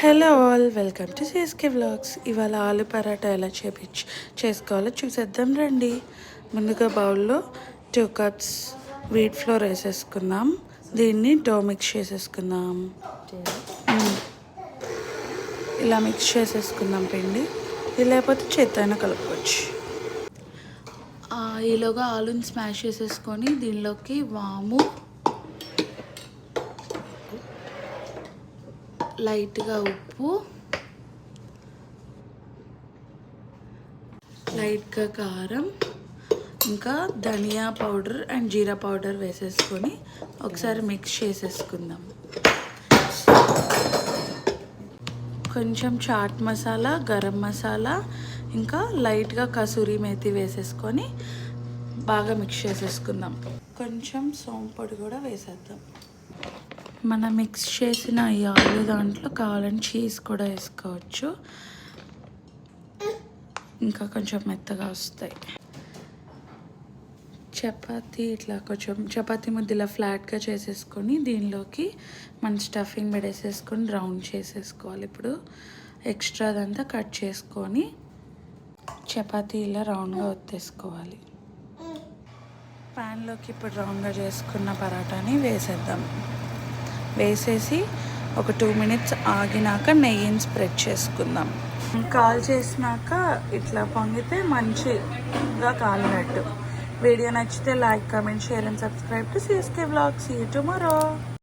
Hello all, welcome to CSK vlogs. ఇవాళ ఆలు పరాటా ఎలా చేసుకోవాలో చూసేద్దాం రండి. ముందుగా బౌల్లో 2 cups వీట్ ఫ్లోర్ వేసేసుకుందాం. దీన్ని డో మిక్స్ చేసేసుకుందాం. ఇలా మిక్స్ చేసేసుకుందాం పిండి. ఇది లేకపోతే చేత్తైనా కలుపుకోవచ్చు. ఈలోగా ఆలుని స్మాష్ చేసేసుకొని దీనిలోకి వాము, లైట్గా ఉప్పు, లైట్గా కారం, ఇంకా ధనియా పౌడర్ అండ్ జీరా పౌడర్ వేసేసుకొని ఒకసారి మిక్స్ చేసేసుకుందాం. కొంచెం చాట్ మసాలా, గరం మసాలా, ఇంకా లైట్గా కసూరి మేతి వేసేసుకొని బాగా మిక్స్ చేసేసుకుందాం. కొంచెం సోంపు పొడి కూడా వేసేద్దాం. మనం మిక్స్ చేసిన ఈ ఆలు దాంట్లో కావాలని చీజ్ కూడా వేసుకోవచ్చు, ఇంకా కొంచెం మెత్తగా వస్తాయి. చపాతీ ఇట్లా కొంచెం చపాతీ ముద్దలా ఫ్లాట్గా చేసేసుకొని దీనిలోకి మన స్టఫింగ్ పెట్టేసేసుకొని రౌండ్ చేసేసుకోవాలి. ఇప్పుడు ఎక్స్ట్రాదంతా కట్ చేసుకొని చపాతీ ఇలా రౌండ్గా ఒత్తేసుకోవాలి. ప్యాన్లోకి ఇప్పుడు రౌండ్గా చేసుకున్న పరాటాని వేసేద్దాం. వేసేసి ఒక 2 minutes ఆగినాక నెయ్యిని స్ప్రెడ్ చేసుకుందాం. కాల్ చేసినాక ఇట్లా పొంగితే మంచిగా కాలినట్టు. వీడియో నచ్చితే like, comment, share and subscribe to CSK vlogs. See you tomorrow.